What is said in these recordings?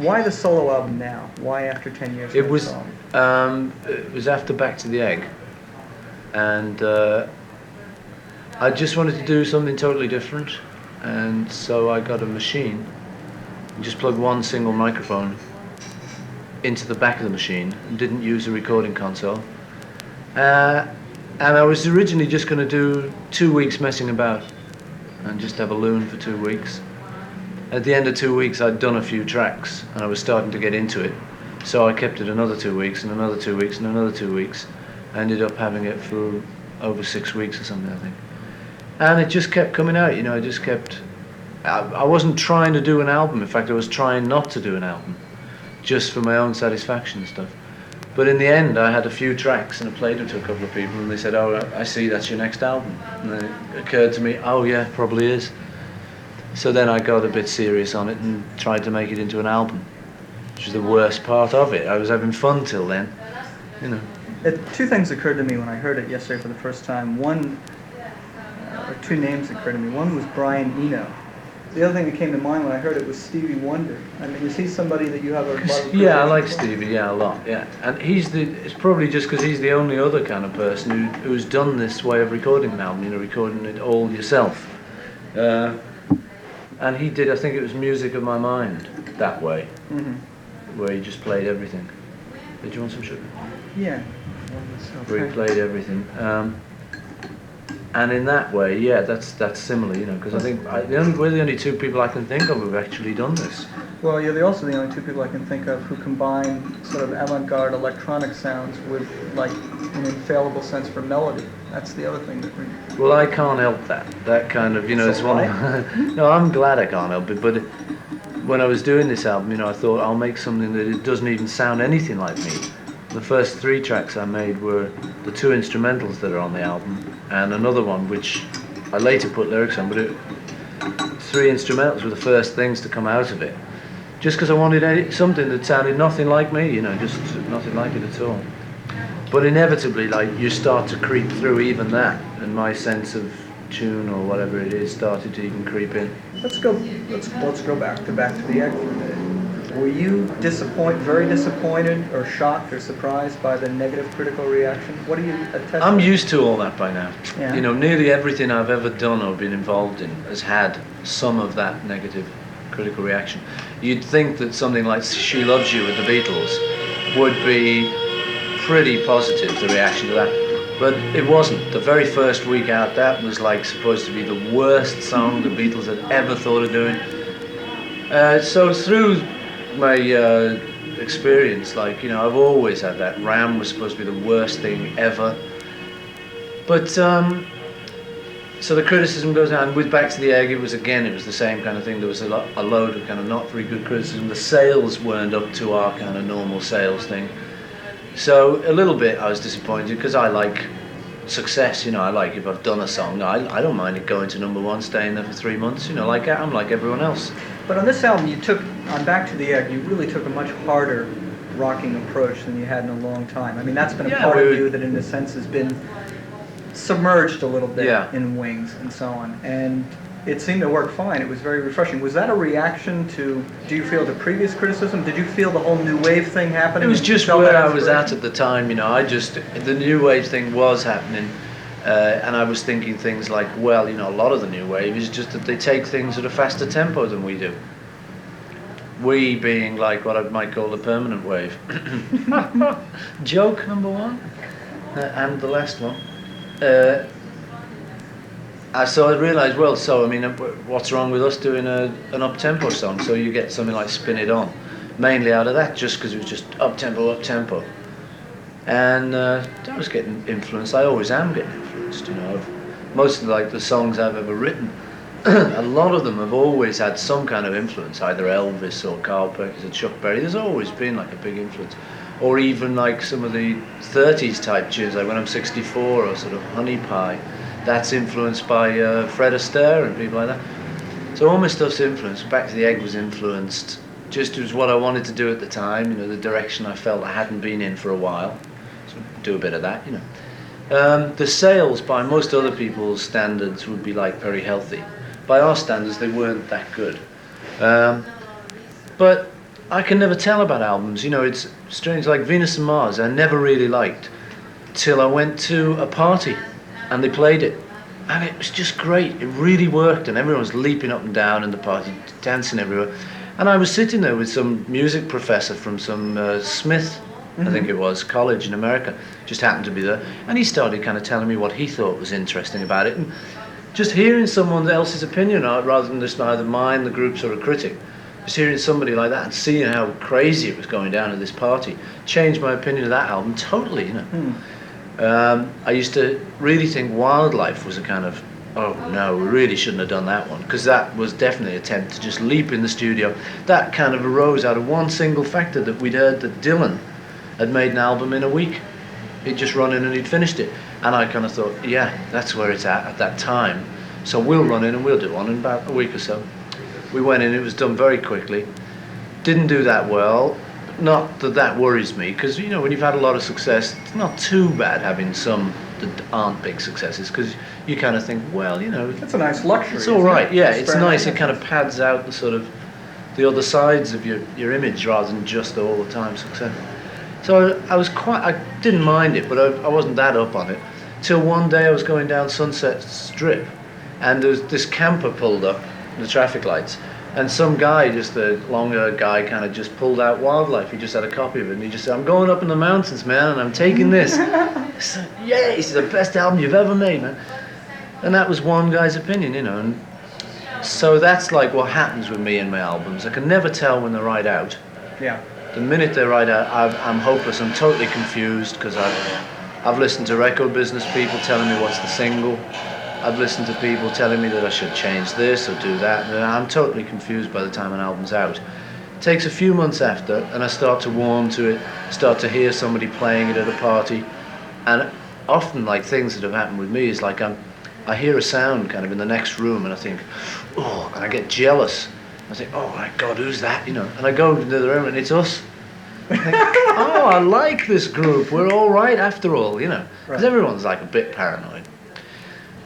Why the solo album now? Why after 10 years? It was after Back to the Egg, and I just wanted to do something totally different, and so I got a machine and just plugged one single microphone into the back of the machine and didn't use a recording console. And I was originally just going to do 2 weeks messing about and just have a loon for 2 weeks. At the end of 2 weeks I'd done a few tracks and I was starting to get into it, so I kept it another 2 weeks and another 2 weeks and another 2 weeks. I ended up having it for over 6 weeks or something, I think. And it just kept coming out, you know, it just kept... I wasn't trying to do an album, in fact I was trying not to do an album, just for my own satisfaction and stuff. But in the end I had a few tracks and I played them to a couple of people and they said, "Oh, I see, that's your next album." And then it occurred to me, oh yeah, probably is. So then I got a bit serious on it and tried to make it into an album, which was the worst part of it. I was having fun till then, you know. Two things occurred to me when I heard it yesterday for the first time. One, or two names occurred to me. One was Brian Eno. The other thing that came to mind when I heard it was Stevie Wonder. I mean, is he somebody that you have a lot of... Yeah, I like Stevie, yeah, a lot, yeah. And it's probably just because he's the only other kind of person who's done this way of recording an album, you know, recording it all yourself. And he did, I think it was Music of My Mind, that way, where he just played everything. Did you want some sugar? Yeah. Where he played everything. And in that way, yeah, that's similar, you know, because I think we're the only two people I can think of who've actually done this. Well, you're also the only two people I can think of who combine sort of avant-garde electronic sounds with, like, an infallible sense for melody. That's the other thing that we... Well, I can't help that. That kind of, you know, it's one... No, I'm glad I can't help it, but when I was doing this album, you know, I thought I'll make something that it doesn't even sound anything like me. The first 3 tracks I made were the 2 instrumentals that are on the album, and another one which I later put lyrics on, but 3 instrumentals were the first things to come out of it. Just because I wanted something that sounded nothing like me, you know, just nothing like it at all. But inevitably, like, you start to creep through even that, and my sense of tune or whatever it is started to even creep in. Let's go back to the Egg for a minute. Were you very disappointed or shocked or surprised by the negative critical reaction? What do you attest to? I'm used to all that by now. Yeah. You know, nearly everything I've ever done or been involved in has had some of that negative critical reaction. You'd think that something like She Loves You with the Beatles would be pretty positive, the reaction to that. But it wasn't. The very first week out, that was like supposed to be the worst song the Beatles had ever thought of doing. So through my experience, like, you know, I've always had that. Ram was supposed to be the worst thing ever. But so the criticism goes on. With Back to the Egg, it was the same kind of thing. There was a load of kind of not very good criticism. The sales weren't up to our kind of normal sales thing. So a little bit I was disappointed because I like success, you know. I like, if I've done a song, I don't mind it going to #1, staying there for 3 months, you know, like I'm like everyone else. But on this album, on Back to the Egg, you really took a much harder rocking approach than you had in a long time. I mean, that's been a part of you that in a sense has been submerged a little bit in Wings and so on. And it seemed to work fine. It was very refreshing. Was that a reaction to, do you feel, the previous criticism? Did you feel the whole New Wave thing happening? It was just where I was at the time, you know. The New Wave thing was happening. And I was thinking things like, well, you know, a lot of the New Wave is just that they take things at a faster tempo than we do. We being like what I might call the permanent wave. Joke number 1. And the last one. So I realised, well, so I mean, what's wrong with us doing an up-tempo song? So you get something like Spin It On, mainly out of that, just because it was just up-tempo. And I was getting influenced. I always am getting influenced, you know. Most of the songs I've ever written, a lot of them have always had some kind of influence, either Elvis or Carl Perkins or Chuck Berry. There's always been like a big influence. Or even like some of the 30s type tunes, like When I'm 64 or sort of Honey Pie. That's influenced by Fred Astaire and people like that. So all my stuff's influenced. Back to the Egg was influenced. Just was what I wanted to do at the time, you know, the direction I felt I hadn't been in for a while. So do a bit of that, you know. The sales by most other people's standards would be like very healthy. By our standards, they weren't that good. But I can never tell about albums. You know, it's strange. Like Venus and Mars, I never really liked till I went to a party and they played it, and it was just great. It really worked, and everyone was leaping up and down in the party, dancing everywhere. And I was sitting there with some music professor from some Smith, I think it was, college in America, just happened to be there, and he started kind of telling me what he thought was interesting about it, and just hearing someone else's opinion rather than just either mine, the group's, or a critic. Just hearing somebody like that and seeing how crazy it was going down at this party changed my opinion of that album totally, you know. I used to really think Wildlife was a kind of, oh no, we really shouldn't have done that one, because that was definitely an attempt to just leap in the studio. That kind of arose out of one single factor, that we'd heard that Dylan had made an album in a week. He'd just run in and he'd finished it. And I kind of thought, yeah, that's where it's at that time. So we'll run in and we'll do one in about a week or so. We went in, it was done very quickly. Didn't do that well. Not that that worries me, because, you know, when you've had a lot of success, it's not too bad having some that aren't big successes, because you kind of think, well, you know, it's a nice luxury. It's all right, yeah, it's nice. It kind of pads out the sort of the other sides of your image rather than just the all the time success. So I didn't mind it, but I wasn't that up on it. Till one day I was going down Sunset Strip, and there was this camper pulled up, the traffic lights, and some guy, just a longer guy, kind of just pulled out Wildlife. He just had a copy of it, and he just said, "I'm going up in the mountains, man, and I'm taking this." I said, "Yeah, it's the best album you've ever made, man." And that was one guy's opinion, you know. And so that's like what happens with me and my albums. I can never tell when they're right out. Yeah. The minute they're right out, I'm hopeless. I'm totally confused, because I've listened to record business people telling me what's the single. I've listened to people telling me that I should change this or do that, and I'm totally confused by the time an album's out. It takes a few months after, and I start to warm to it, start to hear somebody playing it at a party, and often, like, things that have happened with me is like I hear a sound kind of in the next room, and I think, oh, and I get jealous. I think, oh my God, who's that? You know, and I go into the room and it's us. I think, oh, I like this group. We're all right after all, you know, because everyone's like a bit paranoid.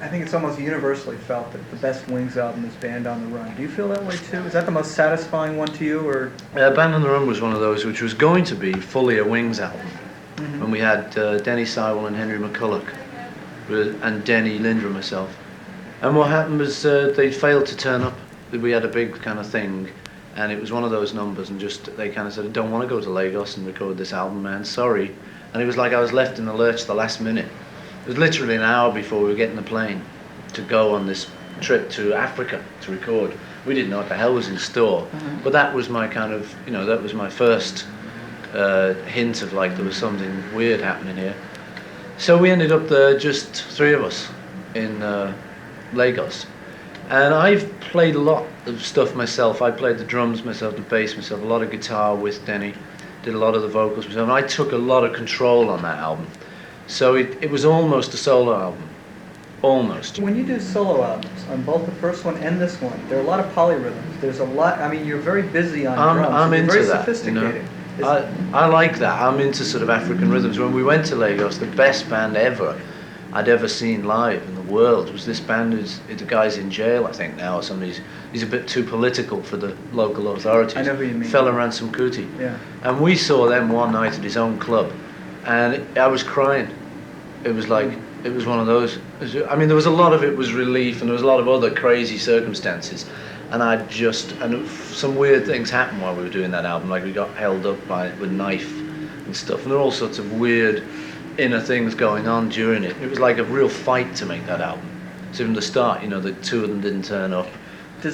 I think it's almost universally felt that the best Wings album is Band on the Run. Do you feel that way too? Is that the most satisfying one to you, or? Band on the Run was one of those which was going to be fully a Wings album. When we had Denny Sywell and Henry McCulloch, and Denny Lindrum myself. And what happened was they failed to turn up. We had a big kind of thing, and it was one of those numbers, and just they kind of said, "I don't want to go to Lagos and record this album, man, sorry." And it was like I was left in the lurch the last minute. It was literally an hour before we were getting the plane to go on this trip to Africa to record. We didn't know what the hell was in store, but that was my kind of, you know, that was my first hint of like there was something weird happening here. So we ended up there, just three of us in Lagos. And I've played a lot of stuff myself. I played the drums myself, the bass myself, a lot of guitar with Denny, did a lot of the vocals myself, and I took a lot of control on that album. So it was almost a solo album, almost. When you do solo albums, on both the first one and this one, there are a lot of polyrhythms. There's a lot, I mean, you're very busy on drums. I'm into very that, sophisticated. You know? I like that. I'm into sort of African rhythms. When we went to Lagos, the best band ever I'd ever seen live in the world was this band. The guy's in jail, I think, now, or something. He's a bit too political for the local authorities. I know who you mean. Fella Ransom Kuti. Yeah. And we saw them one night at his own club, and I was crying. It was like, it was one of those. I mean, there was a lot of it was relief, and there was a lot of other crazy circumstances. And some weird things happened while we were doing that album. Like we got held up with a knife and stuff, and there were all sorts of weird inner things going on during it. It was like a real fight to make that album. So from the start, you know, the two of them didn't turn up. Do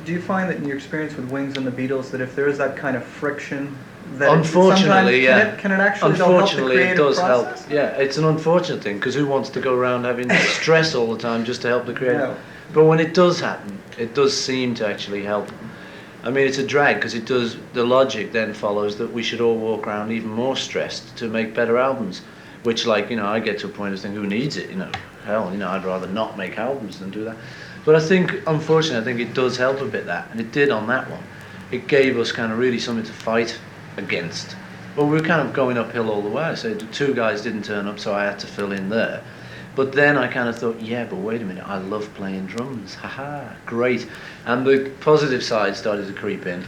you find that in your experience with Wings and the Beatles, that if there is that kind of friction, that unfortunately, can it actually help the creative it does process? help. Yeah, it's an unfortunate thing, because who wants to go around having stress all the time just to help the creative? No. But when it does happen, it does seem to actually help. I mean, it's a drag, because the logic then follows that we should all walk around even more stressed to make better albums. Which, like, you know, I get to a point of thinking, who needs it? You know, hell, you know, I'd rather not make albums than do that. But I think, unfortunately, I think it does help a bit, that, and it did on that one. It gave us kind of really something to fight against. Well, we were kind of going uphill all the way. So the two guys didn't turn up, so I had to fill in there. But then I kind of thought, yeah, but wait a minute, I love playing drums. Haha, great. And the positive side started to creep in.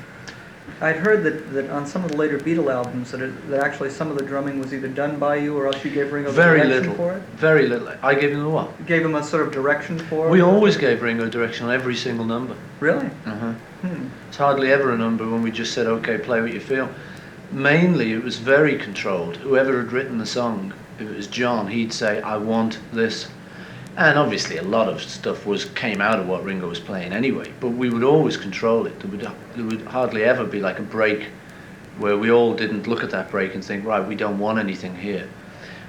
I'd heard that on some of the later Beatle albums that actually some of the drumming was either done by you or else you gave Ringo the direction for it? Very little. I gave him the what? You gave him a sort of direction for it? We always gave Ringo direction on every single number. Really? Uh-huh. It's hardly ever a number when we just said, okay, play what you feel. Mainly it was very controlled. Whoever had written the song, if it was John, he'd say, I want this. And obviously a lot of stuff came out of what Ringo was playing anyway, but we would always control it. There would hardly ever be like a break where we all didn't look at that break and think, right, we don't want anything here.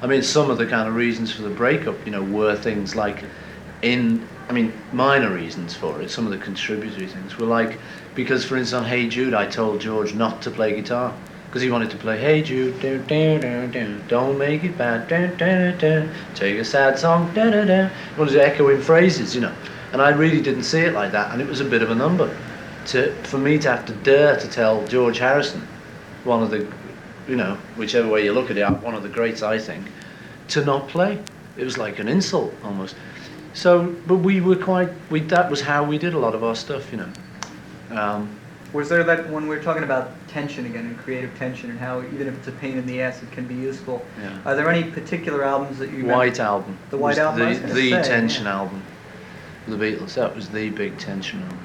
I mean, some of the kind of reasons for the breakup, were things like minor reasons for it. Some of the contributory things were like, because for instance on Hey Jude, I told George not to play guitar. Because he wanted to play Hey Jude, don't make it bad, take a sad song, he wanted to echo in phrases, and I really didn't see it like that, and it was a bit of a number for me to have to dare to tell George Harrison, one of the, whichever way you look at it, one of the greats I think, to not play. It was like an insult almost. So, but we were that was how we did a lot of our stuff, Was there that when we were talking about tension again and creative tension and how even if it's a pain in the ass it can be useful? Yeah. Are there any particular albums that you White Album. The White Album. The tension album. The Beatles. That was the big tension album.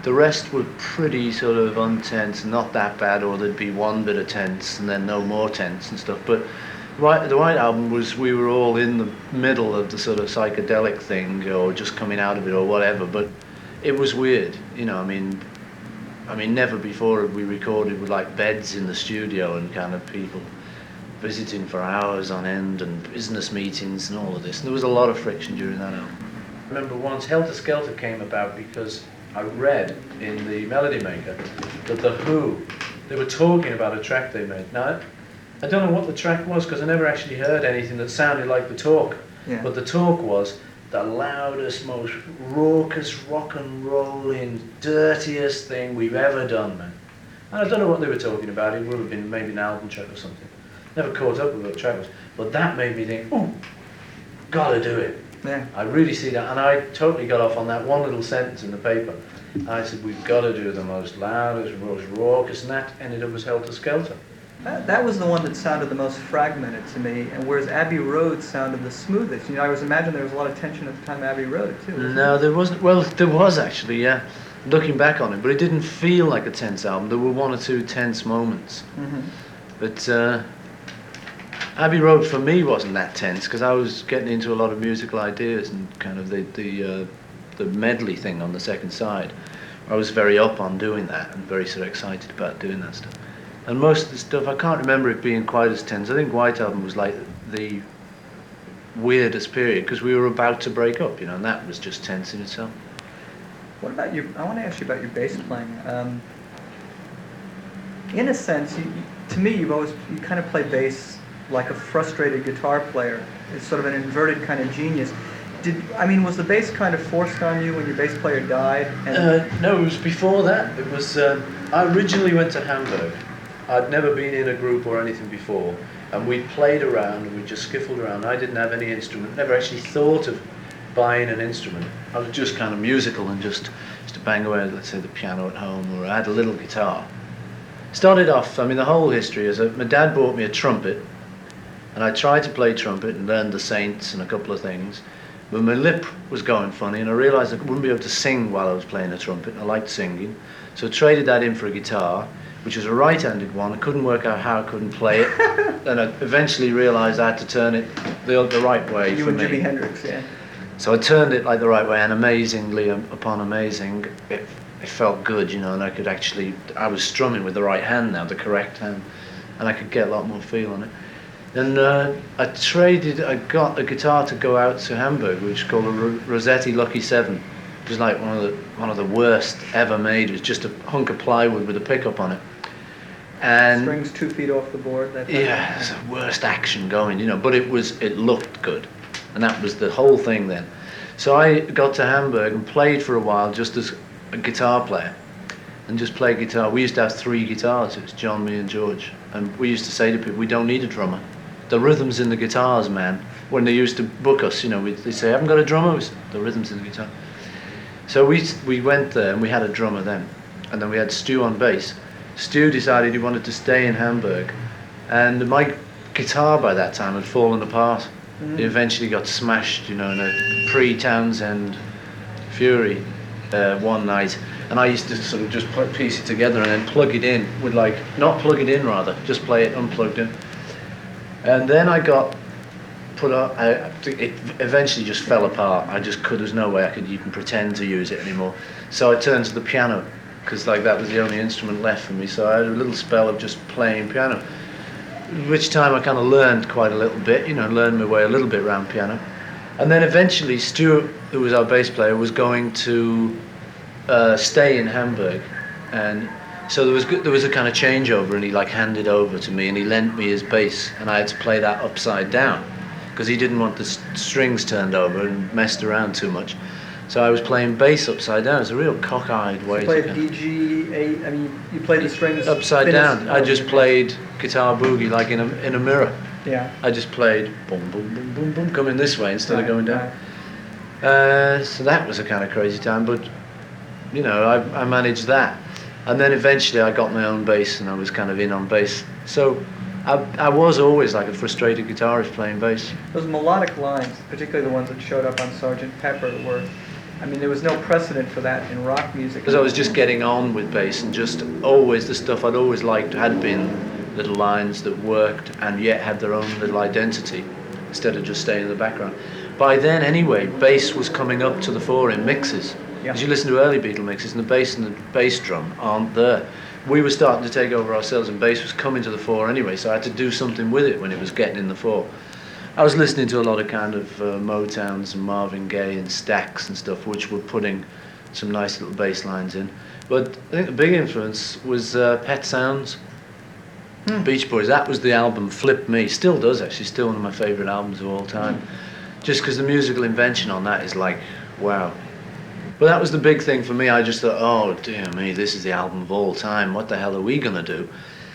The rest were pretty sort of untense, not that bad, or there'd be one bit of tense and then no more tense and stuff. But the White Album was we were all in the middle of the sort of psychedelic thing or just coming out of it or whatever. But it was weird, I mean, never before had we recorded with like beds in the studio and kind of people visiting for hours on end and business meetings and all of this. And there was a lot of friction during that album. I remember once Helter Skelter came about because I read in the Melody Maker that The Who, they were talking about a track they made. Now, I don't know what the track was because I never actually heard anything that sounded like the talk. Yeah. But the talk was the loudest, most raucous, rock and rolling, dirtiest thing we've ever done, man. And I don't know what they were talking about. It would have been maybe an album track or something. Never caught up with what the track was. But that made me think, oh, gotta do it. Yeah. I really see that. And I totally got off on that one little sentence in the paper. I said, we've got to do the most loudest, most raucous, and that ended up as Helter Skelter. That was the one that sounded the most fragmented to me, and whereas Abbey Road sounded the smoothest. I was imagining there was a lot of tension at the time of Abbey Road, too. No, there wasn't. Well, there was actually, yeah, looking back on it, but it didn't feel like a tense album. There were one or two tense moments. Mm-hmm. But Abbey Road for me wasn't that tense, because I was getting into a lot of musical ideas and kind of the medley thing on the second side. I was very up on doing that and very sort of excited about doing that stuff. And most of the stuff, I can't remember it being quite as tense. I think White Album was like the weirdest period because we were about to break up, and that was just tense in itself. What about I want to ask you about your bass playing. In a sense, to me, you kind of play bass like a frustrated guitar player. It's sort of an inverted kind of genius. Was the bass kind of forced on you when your bass player died? No, it was before that. It was, I originally went to Hamburg. I'd never been in a group or anything before, and we played around and we just skiffled around. I didn't have any instrument, never actually thought of buying an instrument. I was just kind of musical and just to bang away, let's say, the piano at home, or I had a little guitar. Started off, the whole history is that my dad bought me a trumpet, and I tried to play trumpet and learned the Saints and a couple of things, but my lip was going funny, and I realised I wouldn't be able to sing while I was playing the trumpet. I liked singing, so I traded that in for a guitar, which was a right-handed one. I couldn't work out how I couldn't play it. Then I eventually realised I had to turn it the right way. You and Jimi Hendrix, yeah. So I turned it like the right way, and amazingly, upon amazing, it felt good, and I was strumming with the right hand now, the correct hand, and I could get a lot more feel on it. And I got a guitar to go out to Hamburg, which is called a Rossetti Lucky 7. It was like one of the worst ever made. It was just a hunk of plywood with a pickup on it. And strings 2 feet off the board. Yeah, it's the worst action going, but it looked good, and that was the whole thing then. So I got to Hamburg and played for a while just as a guitar player, and just played guitar. We used to have 3 guitars. It was John, me, and George, and we used to say to people, "We don't need a drummer. The rhythm's in the guitars, man." When they used to book us, they'd say, "I haven't got a drummer." We said, "The rhythm's in the guitar." So we went there and we had a drummer then, and then we had Stu on bass. Stu decided he wanted to stay in Hamburg, and my guitar by that time had fallen apart. It eventually got smashed, you know, in a pre-Townsend Fury one night, and I used to sort of just piece it together and then plug it in with not plug it in rather, just play it unplugged in. And then I got put up, it eventually just fell apart. There's no way I could even pretend to use it anymore. So I turned to the piano, because that was the only instrument left for me. So I had a little spell of just playing piano, which time I kind of learned quite a little bit, you know, learned my way a little bit around piano. And then eventually Stuart, who was our bass player, was going to stay in Hamburg, and so there was a kind of changeover, and he handed over to me, and he lent me his bass, and I had to play that upside down, because he didn't want the strings turned over and messed around too much. So I was playing bass upside down. It's a real cockeyed way to play D, G, A. I mean, you played the strings upside down. I just played guitar boogie in a mirror. Yeah. I just played boom, boom, boom, boom, boom, coming this way instead of going down. Right. So that was a kind of crazy time, but you know, I managed that, and then eventually I got my own bass, and I was kind of in on bass. So I was always like a frustrated guitarist playing bass. Those melodic lines, particularly the ones that showed up on Sgt. Pepper, there was no precedent for that in rock music. Because I was just getting on with bass, and just always the stuff I'd always liked had been little lines that worked and yet had their own little identity instead of just staying in the background. By then anyway, bass was coming up to the fore in mixes. Yeah. As you listen to early Beatle mixes, and the bass and the bass drum aren't there. We were starting to take over ourselves, and bass was coming to the fore anyway, so I had to do something with it when it was getting in the fore. I was listening to a lot of kind of Motowns and Marvin Gaye and Stax and stuff, which were putting some nice little bass lines in. But I think the big influence was Pet Sounds, Beach Boys. That was the album flipped me. Still does, actually. Still one of my favourite albums of all time. Just because the musical invention on that is wow. But that was the big thing for me. I just thought, oh dear me, this is the album of all time. What the hell are we going to do?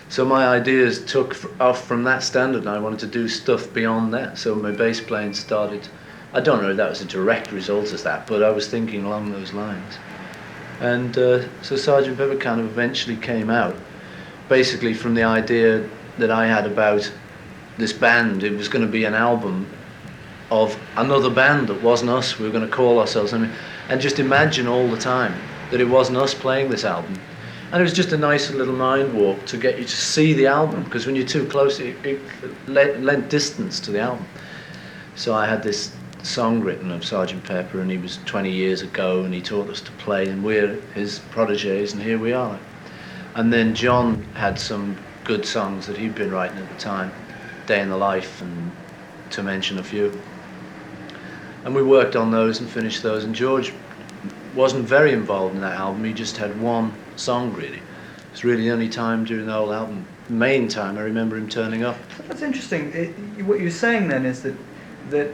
So my ideas took off from that standard, and I wanted to do stuff beyond that. So my bass playing started. I don't know if that was a direct result of that, but I was thinking along those lines. And so Sgt. Pepper kind of eventually came out, basically from the idea that I had about this band. It was going to be an album of another band that wasn't us. We were going to call ourselves, and just imagine all the time that it wasn't us playing this album. And it was just a nice little mind warp to get you to see the album, because when you're too close, it lent distance to the album. So I had this song written of Sgt. Pepper, and he was 20 years ago, and he taught us to play, and we're his protégés, and here we are. And then John had some good songs that he'd been writing at the time, Day in the Life, and to mention a few. And we worked on those and finished those, and George wasn't very involved in that album. He just had one song, really. It's really the only time during the whole album, main time, I remember him turning up. That's interesting. What you're saying then is that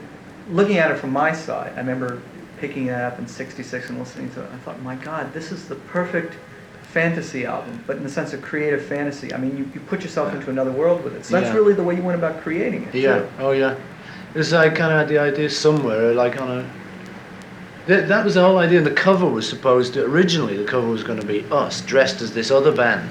looking at it from my side, I remember picking it up in '66 and listening to it. I thought, my God, this is the perfect fantasy album, but in the sense of creative fantasy. I mean, you put yourself into another world with it. So that's really the way you went about creating it. Yeah. Too. Oh yeah. It was I kind of had the idea somewhere, that was the whole idea. The cover was originally the cover was going to be us dressed as this other band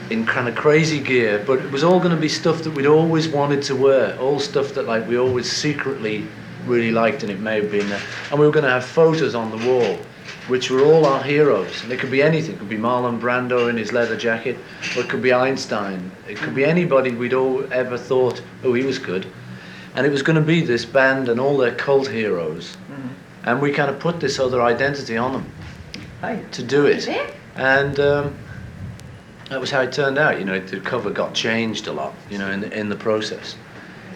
in kind of crazy gear, but it was all going to be stuff that we'd always wanted to wear, all stuff that we always secretly really liked, and it may have been there. And we were going to have photos on the wall, which were all our heroes, and it could be anything. It could be Marlon Brando in his leather jacket, or it could be Einstein. It could be anybody we'd all ever thought, oh, he was good. And it was going to be this band and all their cult heroes. Mm-hmm. And we kind of put this other identity on them to do it. And that was how it turned out. You know, the cover got changed a lot, you know, in the process.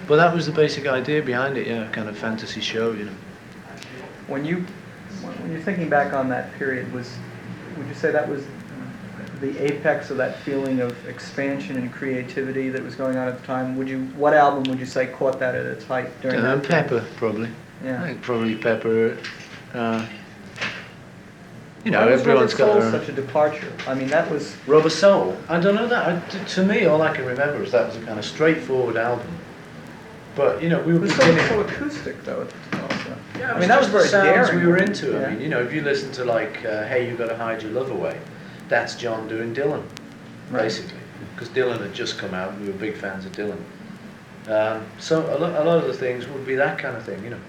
But that was the basic idea behind it, yeah, kind of fantasy show, you know. When you're thinking back on that period, would you say that was the apex of that feeling of expansion and creativity that was going on at the time? What album would you say caught that at its height during that period? Pepper, probably. Yeah. I think probably Pepper. You know, everyone's got such a departure. I mean, that was Rubber Soul. I don't know that. To me, all I can remember is that was a kind of straightforward album. But you know, we were beginning. So acoustic though. Also. Yeah, I mean, that was very sounds daring. We were into. Yeah. I mean, you know, if you listen to Hey, You Gotta Hide Your Love Away, that's John doing Dylan. basically, because Dylan had just come out and we were big fans of Dylan. So a lot of the things would be that kind of thing, you know.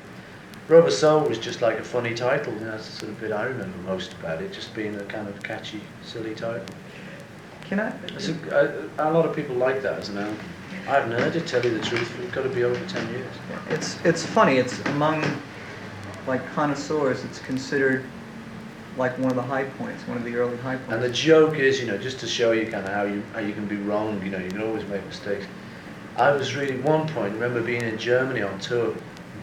Rubber Soul was just like a funny title, you know, that's the sort of bit I remember most about it, just being a kind of catchy, silly title. Can I? A lot of people like that as an album. I haven't heard it, tell you the truth, but it's got to be over 10 years. It's funny, it's among, like, connoisseurs, it's considered like one of the high points, one of the early high points. And the joke is, you know, just to show you kind of how you can be wrong, you know, you can always make mistakes. I was really, at one point, remember being in Germany on tour,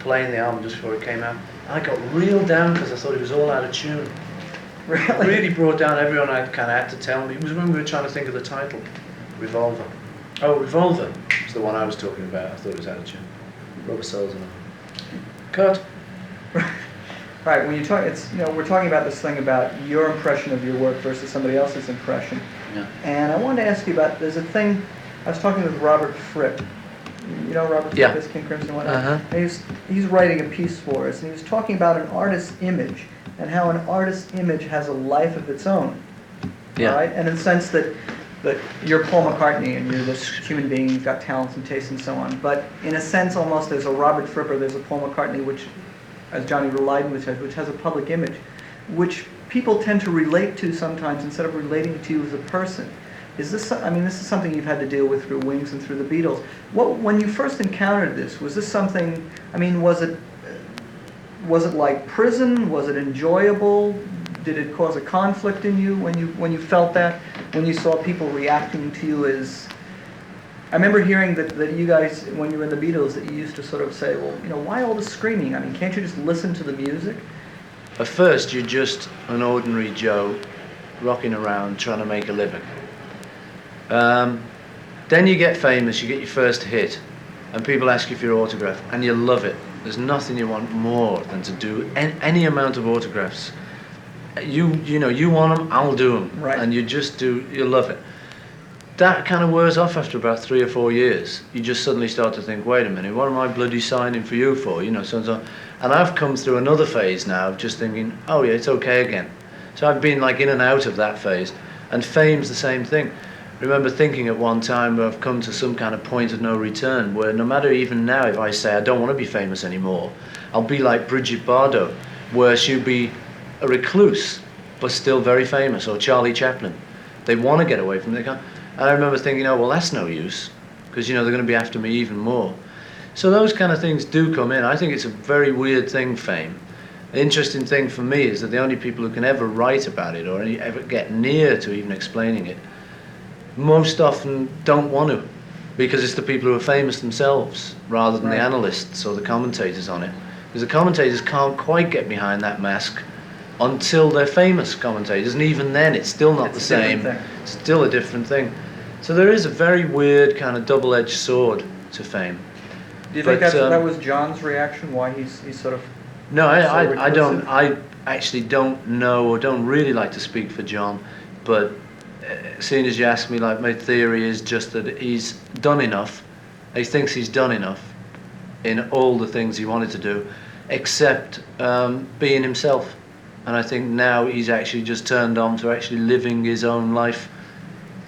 playing the album just before it came out. I got reeled down because I thought it was all out of tune. Really? It really brought down everyone. I kind of had to tell me. It was when we were trying to think of the title, Revolver. Oh, Revolver was the one I was talking about. I thought it was out of tune. Rubber Soul's and all. Cut. Right. When you talk, it's, you know, we're talking about this thing about your impression of your work versus somebody else's impression. Yeah. And I wanted to ask you about. There's a thing. I was talking with Robert Fripp. You know Robert Fripp, yeah. is King Crimson and whatnot. And he's writing a piece for us, and he was talking about an artist's image and how an artist's image has a life of its own. Yeah. Right. And in the sense that you're Paul McCartney and you're this human being, you've got talents and tastes and so on. But in a sense, almost there's a Robert Fripp or there's a Paul McCartney, which, as Johnny Lydon would say, which has a public image, which people tend to relate to sometimes instead of relating to you as a person. Is this? I mean, this is something you've had to deal with through Wings and through the Beatles. When you first encountered this, was this something? I mean, was it like prison? Was it enjoyable? Did it cause a conflict in you when you felt that? When you saw people reacting to you as? I remember hearing that you guys, when you were in the Beatles, that you used to sort of say, well, you know, why all the screaming? I mean, can't you just listen to the music? At first, you're just an ordinary Joe, rocking around trying to make a living. Then you get famous, you get your first hit, and people ask you for your autograph, and you love it. There's nothing you want more than to do any amount of autographs. You know, you want them, I'll do them, right. And you love it. That kind of wears off after about 3 or 4 years. You just suddenly start to think, wait a minute, what am I bloody signing for you for? You know, so and so. And I've come through another phase now of just thinking, oh yeah, it's okay again. So I've been like in and out of that phase, and fame's the same thing. I remember thinking at one time where I've come to some kind of point of no return, where no matter even now if I say I don't want to be famous anymore, I'll be like Bridget Bardot, where she'll be a recluse but still very famous, or Charlie Chaplin. They want to get away from it, they can't. And I remember thinking, oh well, that's no use, because you know they're going to be after me even more. So those kind of things do come in. I think it's a very weird thing, fame. The interesting thing for me is that the only people who can ever write about it or ever get near to even explaining it most often don't want to, because it's the people who are famous themselves rather than the analysts or the commentators on it. Because the commentators can't quite get behind that mask until they're famous commentators, and even then it's still not the same. It's still a different thing. So there is a very weird kind of double-edged sword to fame. Do you think that was John's reaction, why he's sort of... No, I don't. I actually don't know, or don't really like to speak for John, but seeing as you ask me, like, my theory is just that he's done enough. He thinks he's done enough in all the things he wanted to do, except being himself. And I think now he's actually just turned on to actually living his own life,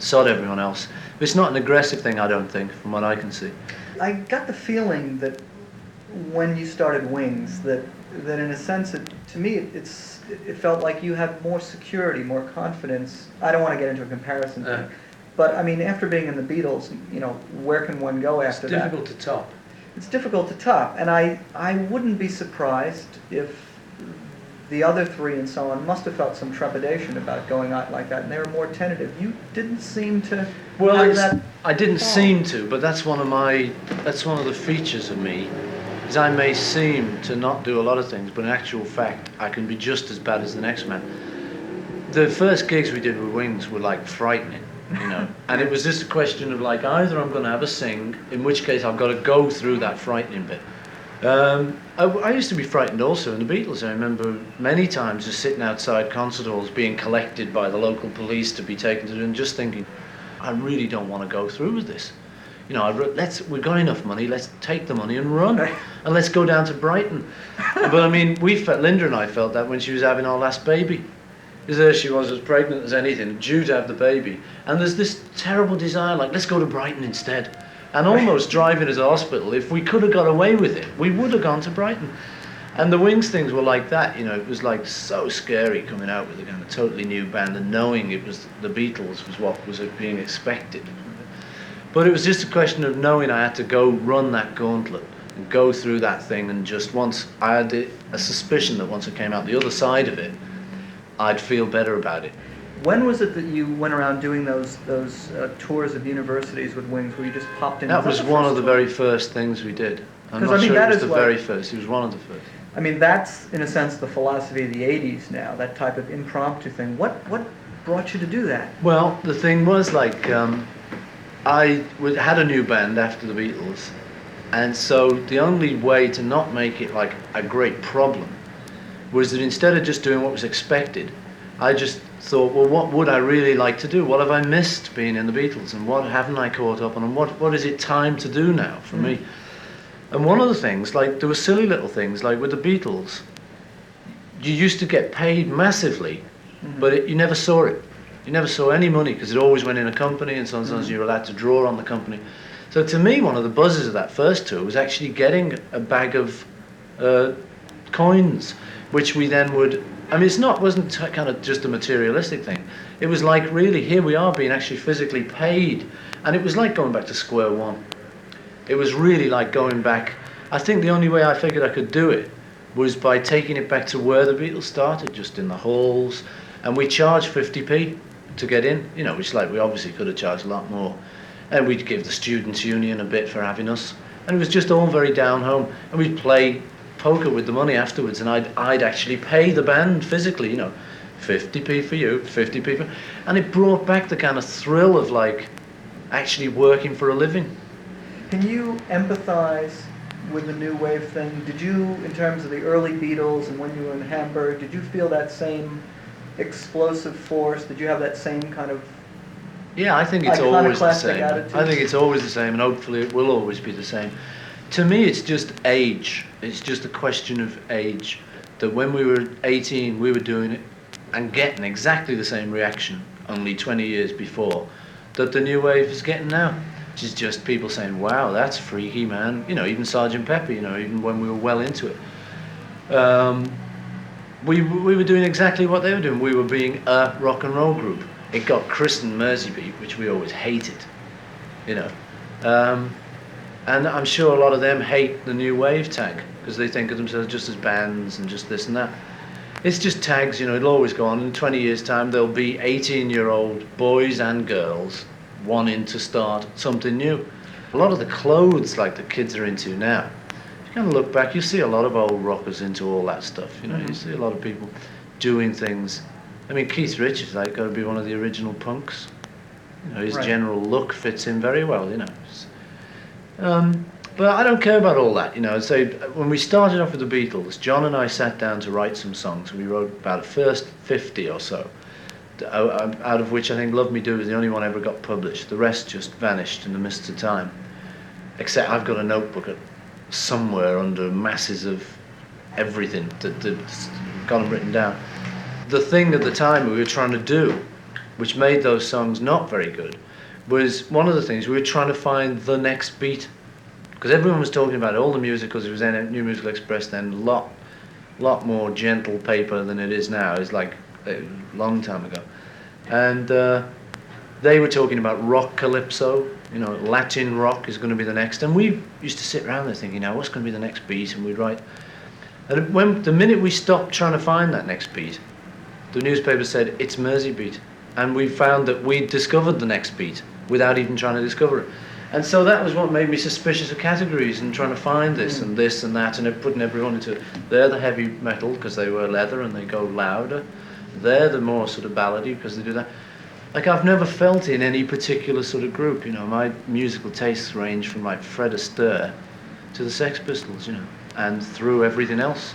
sod everyone else. But it's not an aggressive thing, I don't think, from what I can see. I got the feeling that when you started Wings, that in a sense, to me, it felt like you had more security, more confidence. I don't want to get into a comparison thing, but I mean, after being in the Beatles, you know, where can one go after that? It's difficult to top. It's difficult to top, and I wouldn't be surprised if the other three and so on must have felt some trepidation about going out like that, and they were more tentative. You didn't seem to have that. I didn't seem to, but that's one of the features of me. Is I may seem to not do a lot of things, but in actual fact, I can be just as bad as the next man. The first gigs we did with Wings were like frightening, you know, and it was just a question of like, either I'm going to have a sing, in which case I've got to go through that frightening bit. I used to be frightened also in the Beatles. I remember many times just sitting outside concert halls being collected by the local police to be taken to, and just thinking, I really don't want to go through with this. You know, we've got enough money, let's take the money and run. And let's go down to Brighton. But I mean, Linda and I felt that when she was having our last baby. Because there she was as pregnant as anything, due to have the baby. And there's this terrible desire, like, let's go to Brighton instead. And almost driving us to the hospital. If we could have got away with it, we would have gone to Brighton. And the Wings things were like that, you know, it was like so scary coming out with a kind of totally new band and knowing it was the Beatles was what was being expected. But it was just a question of knowing I had to go run that gauntlet and go through that thing, and just once I had a suspicion that once I came out the other side of it, I'd feel better about it. When was it that you went around doing those tours of universities with Wings, where you just popped in? That was one of the very first things we did. I'm not sure it was the very first. It was one of the first. I mean, that's in a sense the philosophy of the '80s now. That type of impromptu thing. What brought you to do that? Well, the thing was, like, I had a new band after the Beatles, and so the only way to not make it like a great problem was that instead of just doing what was expected, I just thought, well, what would I really like to do? What have I missed being in the Beatles, and what haven't I caught up on, and what is it time to do now for me? And one of the things, like, there were silly little things, like with the Beatles, you used to get paid massively, but you never saw it. You never saw any money, because it always went in a company, and sometimes you were allowed to draw on the company. So to me, one of the buzzes of that first tour was actually getting a bag of coins, which we then would, I mean, wasn't kind of just a materialistic thing. It was like, really, here we are being actually physically paid. And it was like going back to square one. It was really like going back. I think the only way I figured I could do it was by taking it back to where the Beatles started, just in the halls. And we charged 50p to get in, you know, which, like, we obviously could have charged a lot more. And we'd give the Students' Union a bit for having us. And it was just all very down home. And we'd play poker with the money afterwards, and I'd actually pay the band physically, you know, 50p for you, 50p for, and it brought back the kind of thrill of, like, actually working for a living. Can you empathize with the new wave thing? Did you, in terms of the early Beatles and when you were in Hamburg, did you feel that same explosive force? Did you have that same kind of Yeah, I think it's always the same. attitude? I think it's always the same, and hopefully it will always be the same. To me, it's just age. It's just a question of age. That when we were 18, we were doing it and getting exactly the same reaction only 20 years before that the new wave is getting now. Which is just people saying, wow, that's freaky, man. You know, even Sgt. Pepper, you know, even when we were well into it. We were doing exactly what they were doing. We were being a rock and roll group. It got christened Merseybeat, which we always hated, you know. And I'm sure a lot of them hate the new wave tag because they think of themselves just as bands and just this and that. It's just tags, you know, it'll always go on. In 20 years' time, there'll be 18-year-old boys and girls wanting to start something new. A lot of the clothes, like, the kids are into now, if you kind of look back, you see a lot of old rockers into all that stuff, you know. You see a lot of people doing things. I mean, Keith Richards, like, got to be one of the original punks. You know, his general look fits in very well, you know. But I don't care about all that, you know. So when we started off with the Beatles, John and I sat down to write some songs. We wrote about the first 50 or so, out of which I think Love Me Do was the only one ever got published. The rest just vanished in the mists of time. Except I've got a notebook somewhere under masses of everything that's got them written down. The thing at the time we were trying to do, which made those songs not very good, was one of the things we were trying to find the next beat, because everyone was talking about it, all the musicals. It was in New Musical Express then, a lot more gentle paper than it is now. It's like a long time ago, and they were talking about rock calypso, you know, Latin rock is going to be the next, and we used to sit around there thinking, now what's going to be the next beat, and we'd write. And when the minute we stopped trying to find that next beat, the newspaper said it's Merseybeat, and we found that we'd discovered the next beat without even trying to discover it. And so that was what made me suspicious of categories and trying to find this and this and that, and putting everyone into, they're the heavy metal because they wear leather and they go louder, they're the more sort of ballady because they do that. Like, I've never felt in any particular sort of group, you know. My musical tastes range from, like, Fred Astaire to the Sex Pistols, you know, and through everything else.